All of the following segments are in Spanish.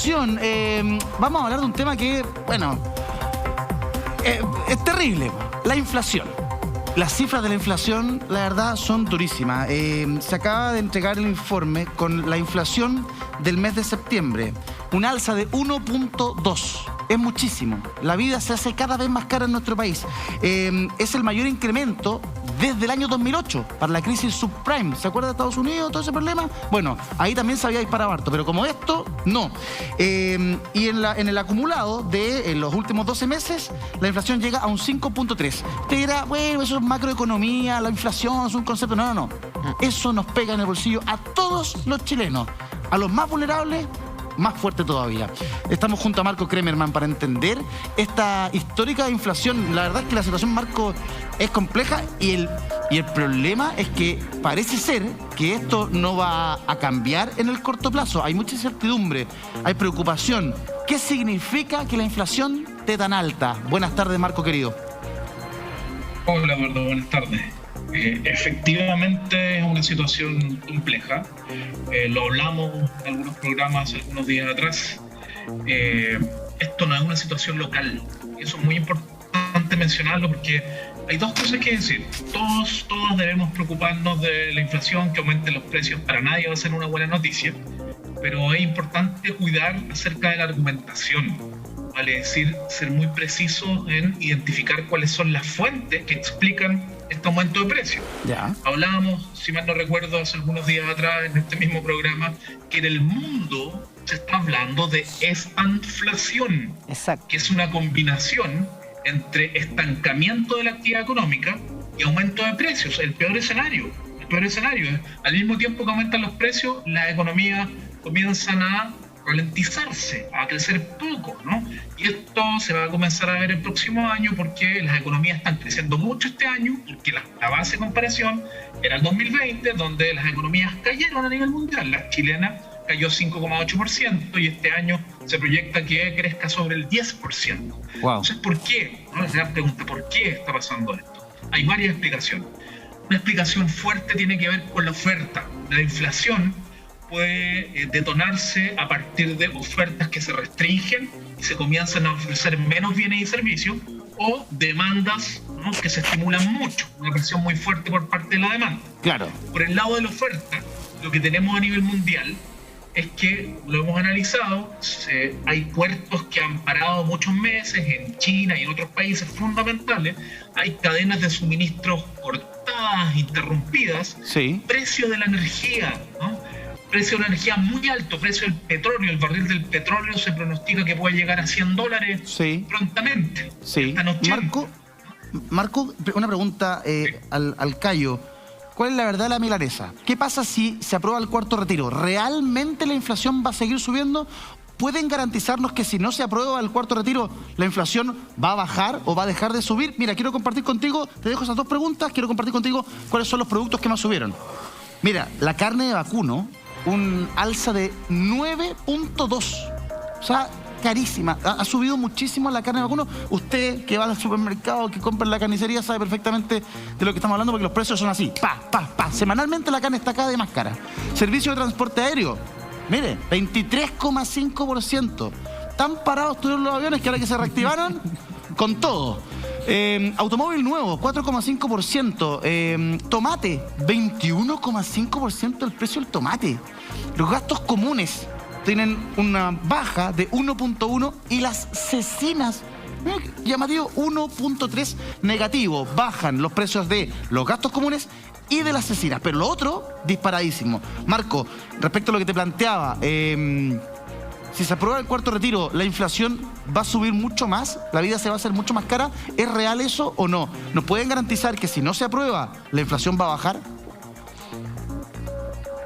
inflación. Vamos a hablar de un tema que, bueno, es terrible. La inflación. Las cifras de la inflación, la verdad, son durísimas. Se acaba de entregar el informe con la inflación del mes de septiembre. Un alza de 1.2. Es muchísimo. La vida se hace cada vez más cara en nuestro país. Es el mayor incremento desde el año 2008 para la crisis subprime. ¿Se acuerda de Estados Unidos, todo ese problema? Bueno, ahí también se había disparado harto, pero como esto, no. Y en el acumulado de los últimos 12 meses, la inflación llega a un 5.3. Te dirá, bueno, eso es macroeconomía, la inflación es un concepto. No. Eso nos pega en el bolsillo a todos los chilenos. A los más vulnerables, más fuerte todavía. Estamos junto a Marco Kremerman para entender esta histórica inflación. La verdad es que la situación, Marco, es compleja y el problema es que parece ser que esto no va a cambiar en el corto plazo. Hay mucha incertidumbre, hay preocupación. ¿Qué significa que la inflación esté tan alta? Buenas tardes, Marco, querido. Hola, Eduardo, buenas tardes. Efectivamente es una situación compleja. Lo hablamos en algunos programas algunos días atrás. Esto no es una situación local. Eso es muy importante mencionarlo porque hay dos cosas que decir. Todos debemos preocuparnos de la inflación, que aumente los precios. Para nadie va a ser una buena noticia. Pero es importante cuidar acerca de la argumentación. Vale decir, ser muy preciso en identificar cuáles son las fuentes que explican este aumento de precios. Ya. Hablábamos, si mal no recuerdo, hace algunos días atrás en este mismo programa, que en el mundo se está hablando de estanflación. Exacto. Que es una combinación entre estancamiento de la actividad económica y aumento de precios. El peor escenario. Al mismo tiempo que aumentan los precios, las economías comienzan a ralentizarse, a crecer poco, ¿no? Y esto se va a comenzar a ver el próximo año porque las economías están creciendo mucho este año y que la base de comparación era el 2020, donde las economías cayeron a nivel mundial. La chilena cayó 5,8% y este año se proyecta que crezca sobre el 10%. Wow. Entonces, ¿por qué? ¿No? La gran pregunta, ¿por qué está pasando esto? Hay varias explicaciones. Una explicación fuerte tiene que ver con la oferta. La inflación puede detonarse a partir de ofertas que se restringen y se comienzan a ofrecer menos bienes y servicios, o demandas, ¿no?, que se estimulan mucho, una presión muy fuerte por parte de la demanda. Claro. Por el lado de la oferta, lo que tenemos a nivel mundial es que, lo hemos analizado, hay puertos que han parado muchos meses en China y en otros países fundamentales, hay cadenas de suministros cortadas, interrumpidas, Sí. precio de la energía, ¿no? Precio de la energía muy alto, precio del petróleo, el barril del petróleo se pronostica que puede llegar a $100 Sí. prontamente. Sí. Están 80. Marco, una pregunta al Cayo. ¿Cuál es la verdad de la milanesa? ¿Qué pasa si se aprueba el cuarto retiro? ¿Realmente la inflación va a seguir subiendo? ¿Pueden garantizarnos que si no se aprueba el cuarto retiro, la inflación va a bajar o va a dejar de subir? Mira, quiero compartir contigo, te dejo esas dos preguntas, quiero compartir contigo cuáles son los productos que más subieron. Mira, la carne de vacuno, un alza de 9.2. O sea, carísima. Ha subido muchísimo la carne de vacuno. Usted que va al supermercado, que compra en la carnicería, sabe perfectamente de lo que estamos hablando porque los precios son así. Semanalmente la carne está cada vez más cara. Servicio de transporte aéreo. Mire, 23,5%. Tan parados estuvieron los aviones que ahora que se reactivaron, con todo. Automóvil nuevo, 4,5%. Tomate, 21,5% el precio del tomate. Los gastos comunes tienen una baja de 1.1 y las cecinas, llamativo, 1.3 negativo. Bajan los precios de los gastos comunes y de las cecinas. Pero lo otro, disparadísimo. Marco, respecto a lo que te planteaba, si se aprueba el cuarto retiro, ¿la inflación va a subir mucho más? ¿La vida se va a hacer mucho más cara? ¿Es real eso o no? ¿Nos pueden garantizar que si no se aprueba, la inflación va a bajar?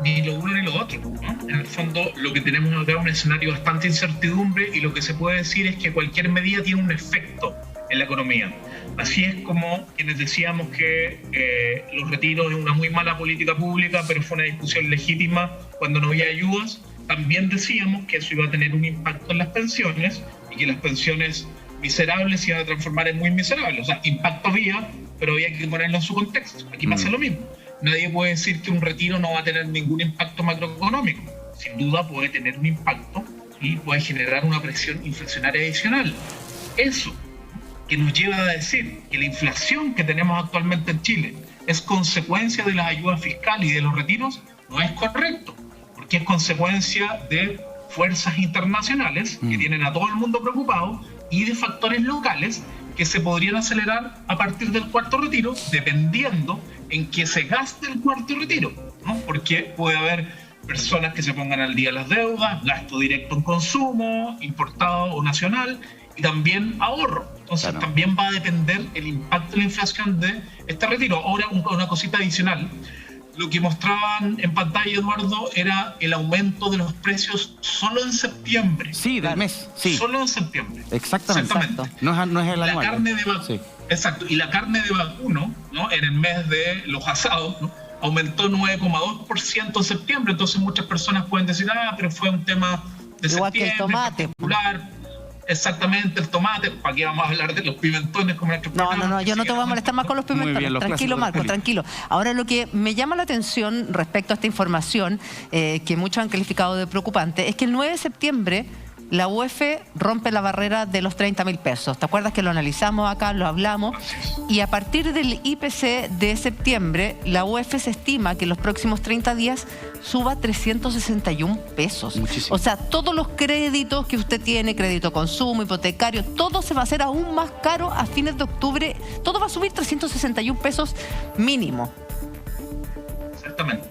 Ni lo uno ni lo otro, ¿no? En el fondo, lo que tenemos acá es un escenario de bastante incertidumbre y lo que se puede decir es que cualquier medida tiene un efecto en la economía. Así es como quienes decíamos que los retiros es una muy mala política pública, pero fue una discusión legítima cuando no había ayudas. También decíamos que eso iba a tener un impacto en las pensiones y que las pensiones miserables se iban a transformar en muy miserables. O sea, impacto había, pero había que ponerlo en su contexto. Aquí pasa lo mismo. Nadie puede decir que un retiro no va a tener ningún impacto macroeconómico. Sin duda puede tener un impacto y puede generar una presión inflacionaria adicional. Eso que nos lleva a decir que la inflación que tenemos actualmente en Chile es consecuencia de las ayudas fiscales y de los retiros, no es correcto, porque es consecuencia de fuerzas internacionales que tienen a todo el mundo preocupado y de factores locales que se podrían acelerar a partir del cuarto retiro, dependiendo en qué se gaste el cuarto retiro, ¿no? Porque puede haber personas que se pongan al día las deudas, gasto directo en consumo, importado o nacional, y también ahorro. Entonces también va a depender el impacto de la inflación de este retiro. Ahora, una cosita adicional. Lo que mostraban en pantalla, Eduardo, era el aumento de los precios solo en septiembre. Sí, del mes. Sí. Solo en septiembre. Exactamente. No es el anual. La carne de vacuno. Sí. Exacto. Y la carne de vacuno, ¿no? En el mes de los asados, ¿no? Aumentó 9,2% en septiembre. Entonces muchas personas pueden decir, pero fue un tema de igual septiembre, que el tomate. Particular. Exactamente, el tomate. ¿Para qué vamos a hablar de los pimentones como nuestro programa? No, yo no te voy a molestar más con los pimentones. Tranquilo, Marco, tranquilo. Ahora, lo que me llama la atención respecto a esta información, que muchos han calificado de preocupante, es que el 9 de septiembre la UEF rompe la barrera de los 30.000 pesos. ¿Te acuerdas que lo analizamos acá, lo hablamos? Y a partir del IPC de septiembre, la UEF se estima que en los próximos 30 días suba 361 pesos. Muchísimo. O sea, todos los créditos que usted tiene, crédito consumo, hipotecario, todo se va a hacer aún más caro a fines de octubre. Todo va a subir 361 pesos mínimo. Exactamente.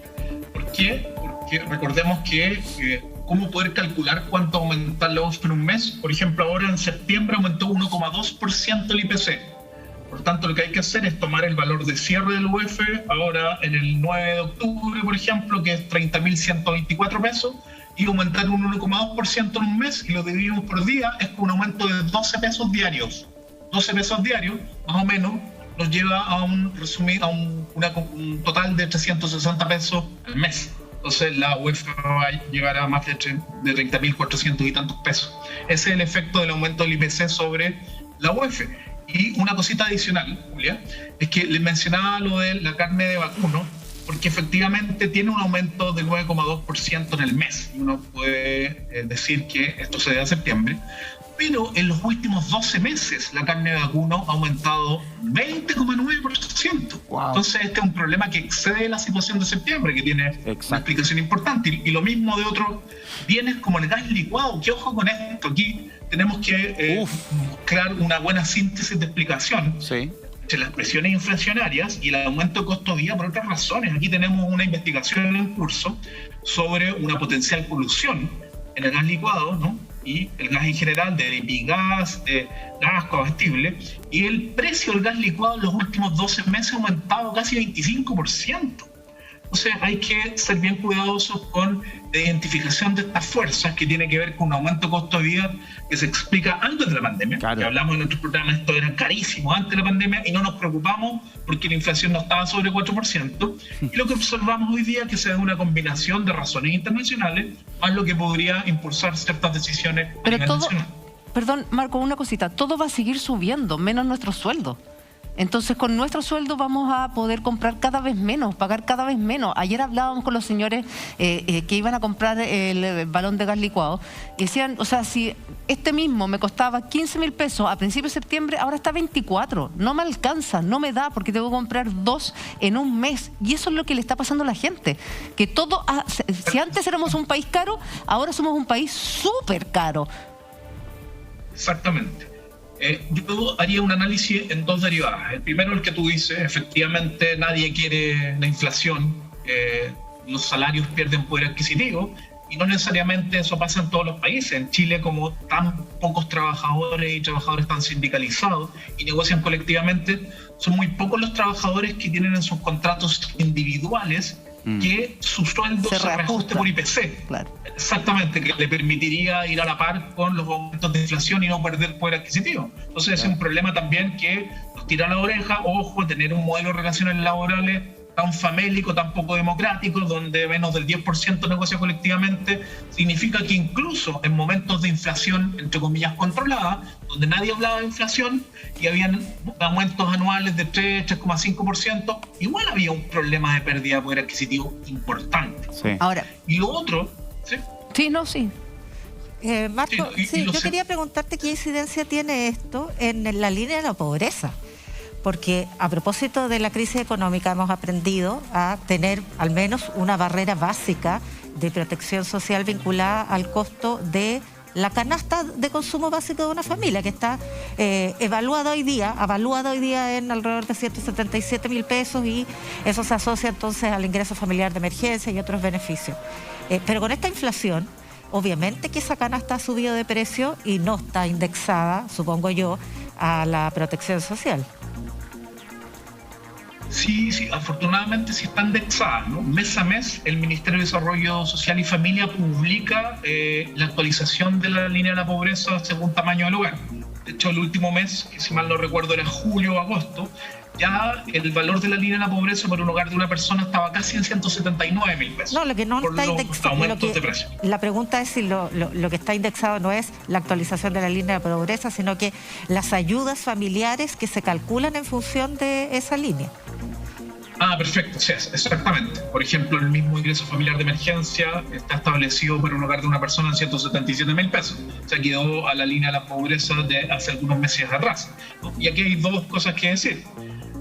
¿Por qué? Porque recordemos que ¿cómo poder calcular cuánto aumentar la UEF en un mes? Por ejemplo, ahora en septiembre aumentó 1,2% el IPC. Por tanto, lo que hay que hacer es tomar el valor de cierre del UEF ahora en el 9 de octubre, por ejemplo, que es 30.124 pesos, y aumentar un 1,2% en un mes, y lo dividimos por día, es con un aumento de 12 pesos diarios. 12 pesos diarios, más o menos, nos lleva a un total de 360 pesos al mes. Entonces la UEF va a llegar a más de 30.400 y tantos pesos. Ese es el efecto del aumento del IPC sobre la UEF. Y una cosita adicional, Julia, es que les mencionaba lo de la carne de vacuno, porque efectivamente tiene un aumento del 9,2% en el mes. Y uno puede decir que esto se debe a septiembre. Pero en los últimos 12 meses la carne de vacuno ha aumentado 20,9%. Wow. Entonces este es un problema que excede la situación de septiembre, que tiene una explicación importante. Y lo mismo de otros bienes como el gas licuado, que ojo con esto, aquí tenemos que buscar una buena síntesis de explicación entre las presiones inflacionarias y el aumento de costo día por otras razones. Aquí tenemos una investigación en curso sobre una potencial polución en el gas licuado, ¿no? Y el gas en general, de bigas, de gas combustible, y el precio del gas licuado en los últimos 12 meses ha aumentado casi 25%. Entonces hay que ser bien cuidadosos con la identificación de estas fuerzas, que tiene que ver con un aumento de costo de vida que se explica antes de la pandemia. Claro. Que hablamos en nuestro programa, esto era carísimo antes de la pandemia y no nos preocupamos porque la inflación no estaba sobre 4%. Y lo que observamos hoy día es que se da una combinación de razones internacionales más lo que podría impulsar ciertas decisiones a nivel nacional. Perdón, Marco, una cosita. Todo va a seguir subiendo, menos nuestro sueldo. Entonces, con nuestro sueldo vamos a poder comprar cada vez menos, pagar cada vez menos. Ayer hablábamos con los señores que iban a comprar el balón de gas licuado y decían, o sea, si este mismo me costaba 15.000 pesos a principios de septiembre, ahora está 24. No me alcanza, no me da, porque tengo que comprar 2 en un mes. Y eso es lo que le está pasando a la gente. Que todo, si antes éramos un país caro, ahora somos un país súper caro. Exactamente. Yo haría un análisis en 2 derivadas. El primero, el que tú dices, efectivamente nadie quiere la inflación, los salarios pierden poder adquisitivo y no necesariamente eso pasa en todos los países. En Chile, como tan pocos trabajadores y trabajadores están sindicalizados y negocian colectivamente, son muy pocos los trabajadores que tienen en sus contratos individuales que su sueldo se reajuste por IPC. Claro. Exactamente, que le permitiría ir a la par con los aumentos de inflación y no perder poder adquisitivo. Entonces es un problema también que nos tira la oreja. Ojo, tener un modelo de relaciones laborales tan famélico, tan poco democrático, donde menos del 10% negocia colectivamente, significa que incluso en momentos de inflación, entre comillas, controlada, donde nadie hablaba de inflación y habían aumentos anuales de 3, 3,5%, igual había un problema de pérdida de poder adquisitivo importante. Sí. Ahora, Y lo otro, ¿sí? sí, no, sí. Marco, yo quería preguntarte qué incidencia tiene esto en la línea de la pobreza. Porque a propósito de la crisis económica hemos aprendido a tener al menos una barrera básica de protección social vinculada al costo de la canasta de consumo básico de una familia, que está evaluada hoy día en alrededor de 177.000 pesos, y eso se asocia entonces al ingreso familiar de emergencia y otros beneficios. Pero con esta inflación, obviamente que esa canasta ha subido de precio y no está indexada, supongo yo, a la protección social. Sí, afortunadamente sí está indexada, ¿no? Mes a mes el Ministerio de Desarrollo Social y Familia publica la actualización de la línea de la pobreza según tamaño del hogar. De hecho, el último mes, que si mal no recuerdo era julio o agosto, ya el valor de la línea de la pobreza por un hogar de una persona estaba casi en 179.000 pesos. No, lo que no está indexado. La pregunta es si lo que está indexado no es la actualización de la línea de la pobreza, sino que las ayudas familiares que se calculan en función de esa línea. Perfecto, sí, exactamente. Por ejemplo, el mismo ingreso familiar de emergencia está establecido para un hogar de una persona en 177.000 pesos. O sea, quedó a la línea de la pobreza de hace algunos meses atrás, ¿no? Y aquí hay dos cosas que decir.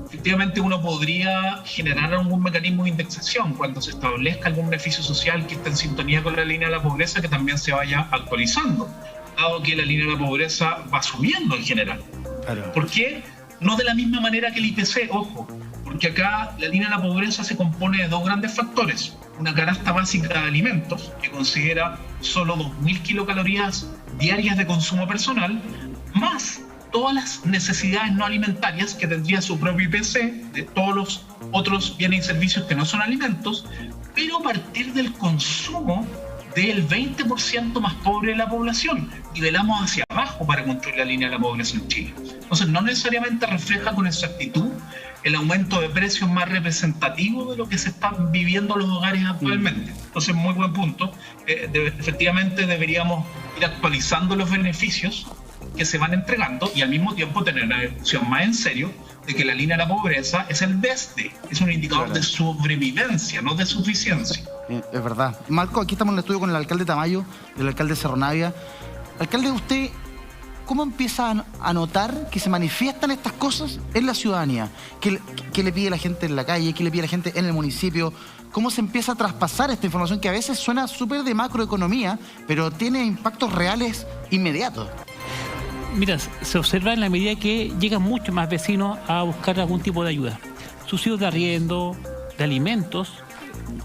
Efectivamente, uno podría generar algún mecanismo de indexación cuando se establezca algún beneficio social que esté en sintonía con la línea de la pobreza, que también se vaya actualizando, dado que la línea de la pobreza va subiendo en general. Claro. ¿Por qué? No de la misma manera que el IPC, ojo. Porque acá la línea de la pobreza se compone de dos grandes factores. Una canasta básica de alimentos, que considera solo 2.000 kilocalorías diarias de consumo personal, más todas las necesidades no alimentarias que tendría su propio IPC, de todos los otros bienes y servicios que no son alimentos, pero a partir del consumo del 20% más pobre de la población. Nivelamos hacia abajo para construir la línea de la pobreza en Chile. Entonces, no necesariamente refleja con exactitud el aumento de precios más representativo de lo que se están viviendo los hogares actualmente. Entonces, muy buen punto. Efectivamente, deberíamos ir actualizando los beneficios que se van entregando y al mismo tiempo tener una discusión más en serio de que la línea de la pobreza es el DESDE, es un indicador de sobrevivencia, no de suficiencia. Es verdad. Marco, aquí estamos en el estudio con el alcalde Tamayo, el alcalde Cerro Navia. Alcalde, usted, ¿cómo empieza a notar que se manifiestan estas cosas en la ciudadanía? ¿Qué le pide la gente en la calle? ¿Qué le pide la gente en el municipio? ¿Cómo se empieza a traspasar esta información que a veces suena súper de macroeconomía, pero tiene impactos reales inmediatos? Mira, se observa en la medida que llegan muchos más vecinos a buscar algún tipo de ayuda. Subsidios de arriendo, de alimentos,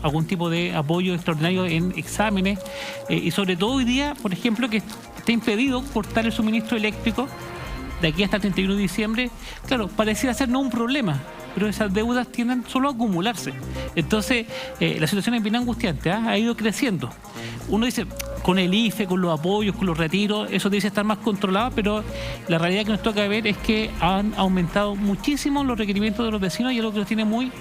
algún tipo de apoyo extraordinario en exámenes y sobre todo hoy día, por ejemplo, que está impedido cortar el suministro eléctrico de aquí hasta el 31 de diciembre. Claro, pareciera ser no un problema, pero esas deudas tienden solo a acumularse. Entonces, la situación es bien angustiante, ha ido creciendo. Uno dice, con el IFE, con los apoyos, con los retiros, eso dice estar más controlado, pero la realidad que nos toca ver es que han aumentado muchísimo los requerimientos de los vecinos y es lo que nos tiene muy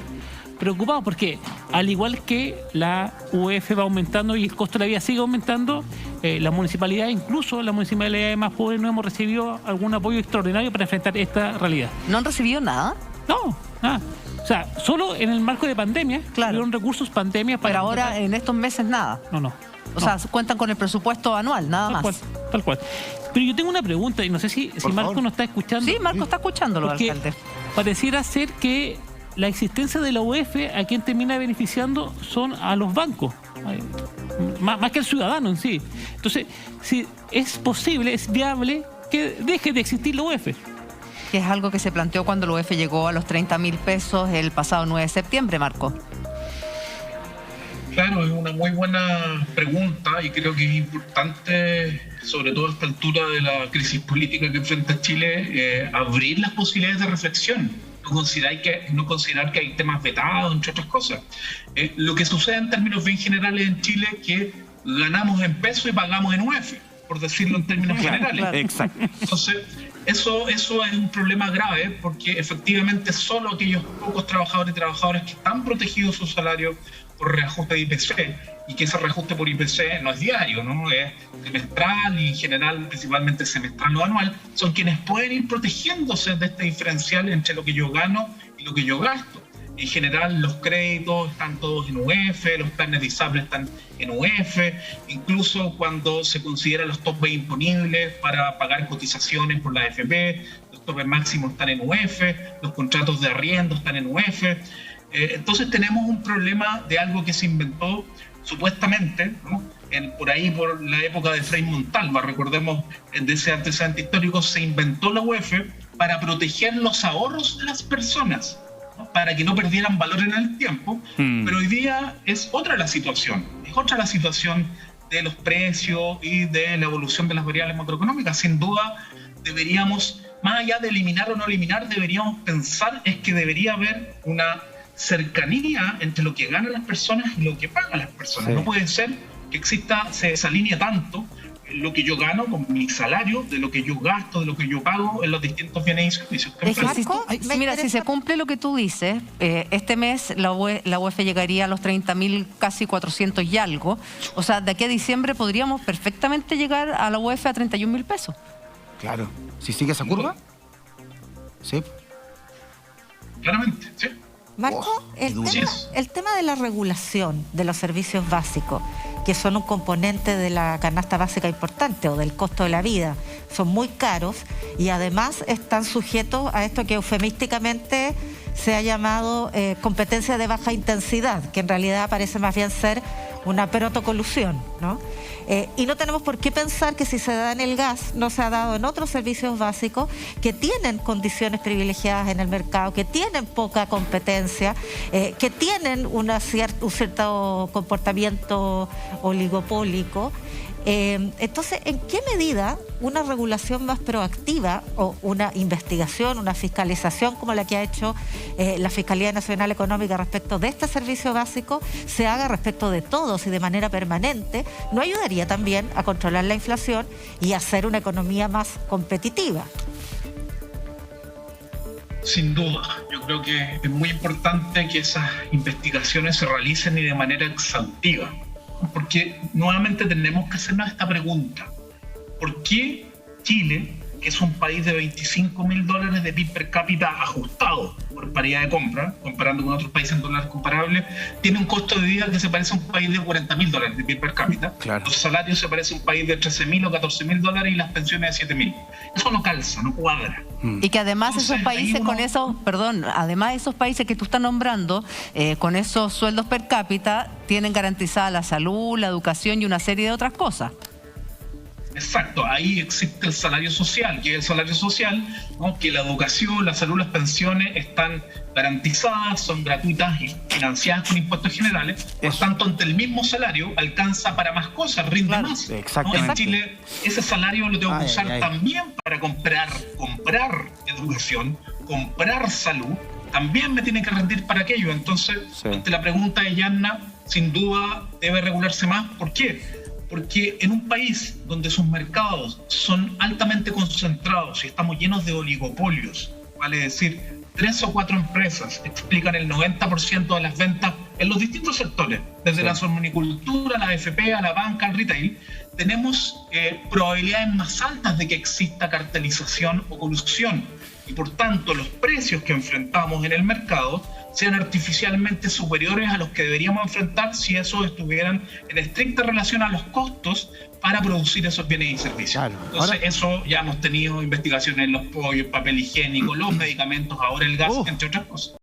preocupados, porque al igual que la UF va aumentando y el costo de la vida sigue aumentando, la municipalidad, incluso las municipalidades más pobres, no hemos recibido algún apoyo extraordinario para enfrentar esta realidad. ¿No han recibido nada? No, nada. O sea, solo en el marco de pandemia, claro, tuvieron recursos pandemia para... Pero ahora, en estos meses, nada. No. O sea, cuentan con el presupuesto anual, nada más. Tal cual. Pero yo tengo una pregunta, y no sé si Marco nos está escuchando. Sí, Marco está escuchándolo, alcalde. Pareciera ser que la existencia de la UF, a quien termina beneficiando son a los bancos, más que al ciudadano en sí. Entonces, si es posible, es viable que deje de existir la UF. Que es algo que se planteó cuando la UF llegó a los 30.000 pesos el pasado 9 de septiembre, Marco. Claro, es una muy buena pregunta y creo que es importante, sobre todo a esta altura de la crisis política que enfrenta Chile, abrir las posibilidades de reflexión. No considerar que hay temas vetados, entre otras cosas. Lo que sucede en términos bien generales en Chile es que ganamos en peso y pagamos en UF, por decirlo en términos generales. Claro. Exacto. Entonces, eso es un problema grave porque efectivamente solo aquellos pocos trabajadores y trabajadoras que están protegidos su salario por reajuste de IPC, y que ese reajuste por IPC no es diario, ¿no? Es semestral y en general, principalmente semestral o anual, son quienes pueden ir protegiéndose de este diferencial entre lo que yo gano y lo que yo gasto. En general, los créditos están todos en UF, los planes de ISAPRE están en UF, incluso cuando se consideran los topes imponibles para pagar cotizaciones por la AFP, los topes máximos están en UF, los contratos de arriendo están en UF. Entonces tenemos un problema de algo que se inventó supuestamente, ¿no? Por ahí, por la época de Frei Montalva, recordemos de ese antecedente histórico, se inventó la UF para proteger los ahorros de las personas, ¿no? Para que no perdieran valor en el tiempo, pero hoy día es otra la situación, de los precios y de la evolución de las variables macroeconómicas. Sin duda deberíamos, más allá de eliminar o no eliminar, deberíamos pensar es que debería haber una cercanía entre lo que ganan las personas y lo que pagan las personas. No puede ser que se desalinee tanto lo que yo gano con mi salario, de lo que yo gasto, de lo que yo pago en los distintos bienes y servicios. Mira, si se cumple lo que tú dices, este mes la UF llegaría a los 30.000, casi 400 y algo. O sea, de aquí a diciembre podríamos perfectamente llegar a la UF a 31.000 pesos. Claro. Si sigue esa curva. Sí. Claramente, sí. Marco, el tema de la regulación de los servicios básicos, que son un componente de la canasta básica importante o del costo de la vida, son muy caros y además están sujetos a esto que eufemísticamente se ha llamado competencia de baja intensidad, que en realidad parece más bien ser una protocolusión, ¿no? Y no tenemos por qué pensar que si se da en el gas, no se ha dado en otros servicios básicos que tienen condiciones privilegiadas en el mercado, que tienen poca competencia, que tienen un cierto comportamiento oligopólico. Entonces, ¿en qué medida una regulación más proactiva o una investigación, una fiscalización como la que ha hecho la Fiscalía Nacional Económica respecto de este servicio básico se haga respecto de todos y de manera permanente, no ayudaría también a controlar la inflación y a hacer una economía más competitiva? Sin duda, yo creo que es muy importante que esas investigaciones se realicen y de manera exhaustiva. Porque nuevamente tenemos que hacernos esta pregunta: ¿por qué Chile, que es un país de $25.000 de PIB per cápita ajustado por paridad de compra, comparando con otros países en dólares comparables, tiene un costo de vida que se parece a un país de $40.000 de PIB per cápita? Claro. Los salarios se parecen a un país de $13.000 o $14.000 y las pensiones de $7.000. Eso no calza, no cuadra. Y que además esos países además esos países que tú estás nombrando, con esos sueldos per cápita, tienen garantizada la salud, la educación y una serie de otras cosas. Exacto, ahí existe el salario social, que es el salario social, ¿no? Que la educación, la salud, las pensiones están garantizadas, son gratuitas y financiadas con impuestos generales. Por tanto, ante el mismo salario alcanza para más cosas, rinde más. Exactamente. ¿No? En Chile ese salario lo tengo que usar también para comprar educación, comprar salud, también me tiene que rendir para aquello. Entonces, ante la pregunta de Yanna, sin duda debe regularse más. ¿Por qué? Porque en un país donde sus mercados son altamente concentrados y estamos llenos de oligopolios, vale decir, 3 o 4 empresas explican el 90% de las ventas en los distintos sectores, desde la salmonicultura, la AFP, a la banca, al retail, tenemos probabilidades más altas de que exista cartelización o colusión. Y por tanto, los precios que enfrentamos en el mercado sean artificialmente superiores a los que deberíamos enfrentar si esos estuvieran en estricta relación a los costos para producir esos bienes y servicios. Claro. Entonces, eso ya hemos tenido investigaciones en los pollos, papel higiénico, los medicamentos, ahora el gas, entre otras cosas.